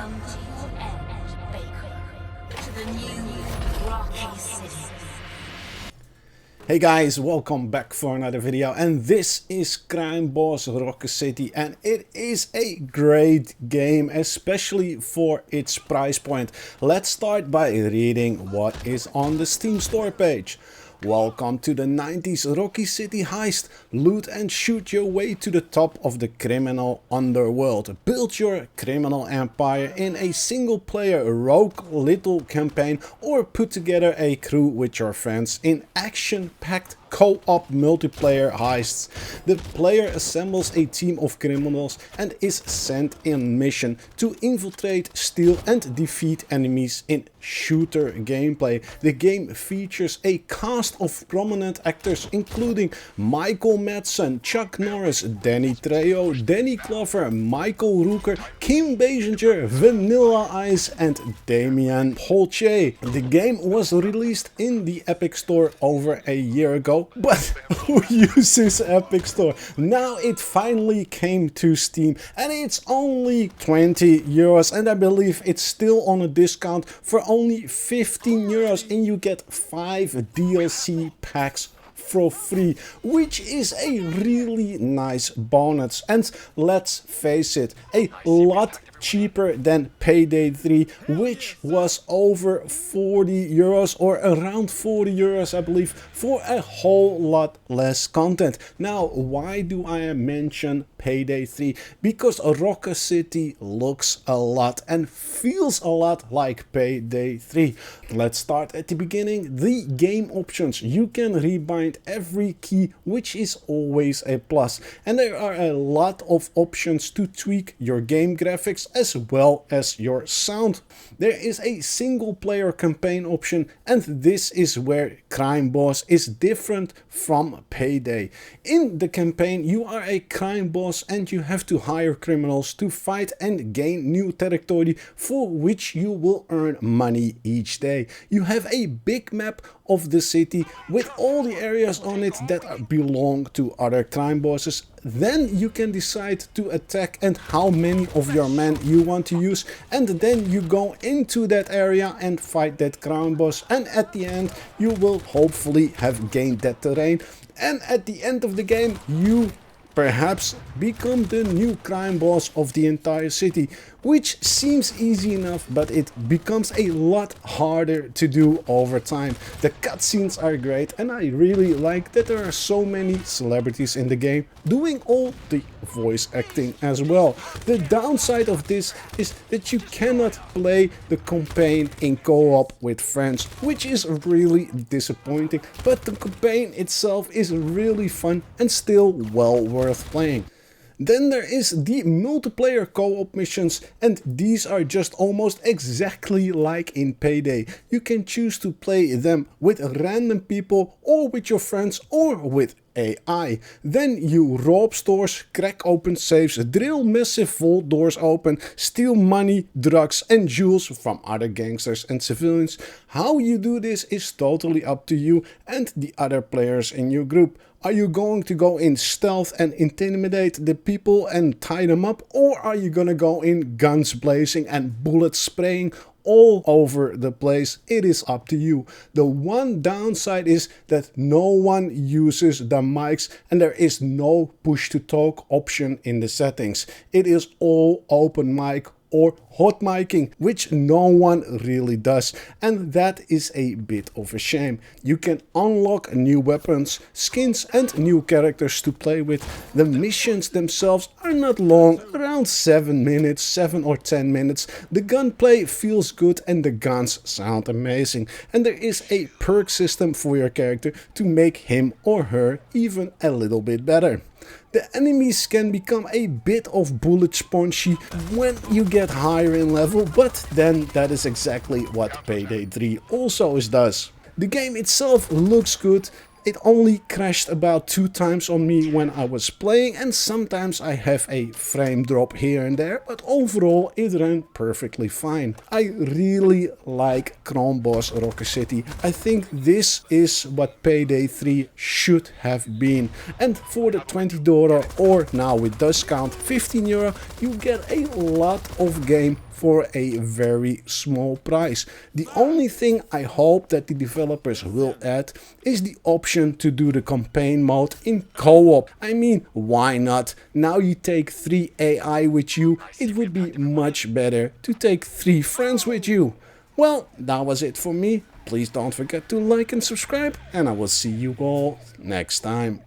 come to your end, Baker. To the new Rockay City. Hey guys, welcome back for another video, and this is Crime Boss Rockay City, and it is a great game, especially for its price point. Let's start by reading what is on the Steam store page. Welcome to the 90s Rockay City heist. Loot and shoot your way to the top of the criminal underworld. Build your criminal empire in a single player rogue little campaign, or put together a crew with your friends in action-packed co-op multiplayer heists. The player assembles a team of criminals and is sent on mission to infiltrate, steal and defeat enemies in shooter gameplay. The game features a cast of prominent actors including Michael Madsen, Chuck Norris, Danny Trejo, Danny Glover, Michael Rooker, Kim Basinger, Vanilla Ice and Damian Polche. The game was released in the Epic Store over a year ago, but who uses Epic Store? Now it finally came to Steam and it's only 20 euros, and I believe it's still on a discount for only 15 euros, and you get 5 DLC packs for free, which is a really nice bonus. And let's face it, a lot cheaper than Payday 3, which was over 40 euros or around 40 euros I believe, for a whole lot less content. Now, why do I mention Payday 3? Because Rockay City looks a lot and feels a lot like Payday 3. Let's start at the beginning. The game options. You can rebind every key, which is always a plus, and there are a lot of options to tweak your game graphics as well as your sound. There is a single player campaign option, and this is where Crime Boss is different from Payday. In the campaign, you are a crime boss and you have to hire criminals to fight and gain new territory, for which you will earn money each day. You have a big map of the city with all the areas on it that belong to other crime bosses. Then you can decide to attack and how many of your men you want to use, and then you go into that area and fight that crime boss, and at the end you will hopefully have gained that terrain, and at the end of the game you perhaps become the new crime boss of the entire city, which seems easy enough, but it becomes a lot harder to do over time. The cutscenes are great, and I really like that there are so many celebrities in the game doing all the voice acting as well. The downside of this is that you cannot play the campaign in co-op with friends, which is really disappointing, but the campaign itself is really fun and still well worth playing. Then there is the multiplayer co-op missions, and these are just almost exactly like in Payday. You can choose to play them with random people, or with your friends, or with AI. Then you rob stores, crack open safes, drill massive vault doors open, steal money, drugs and jewels from other gangsters and civilians. How you do this is totally up to you and the other players in your group. Are you going to go in stealth and intimidate the people and tie them up, or are you gonna go in guns blazing and bullets spraying all over the place? It is up to you. The one downside is that no one uses the mics and there is no push to talk option in the settings. It is all open mic or hot micing, which no one really does, and that is a bit of a shame. You can unlock new weapons, skins and new characters to play with. The missions themselves are not long, around 7 or 10 minutes. The gunplay feels good and the guns sound amazing, and there is a perk system for your character to make him or her even a little bit better. The enemies can become a bit of bullet spongy when you get higher in level, but then that is exactly what Payday 3 also does. The game itself looks good. It only crashed about 2 times on me when I was playing, and sometimes I have a frame drop here and there, but overall it ran perfectly fine. I really like Crime Boss Rockay City. I think this is what Payday 3 should have been, and for the €20 or now with discount €15, you get a lot of game for a very small price. The only thing I hope that the developers will add is the option to do the campaign mode in co-op. I mean, why not? Now you take 3 AI with you, it would be much better to take 3 friends with you. Well, that was it for me. Please don't forget to like and subscribe, and I will see you all next time.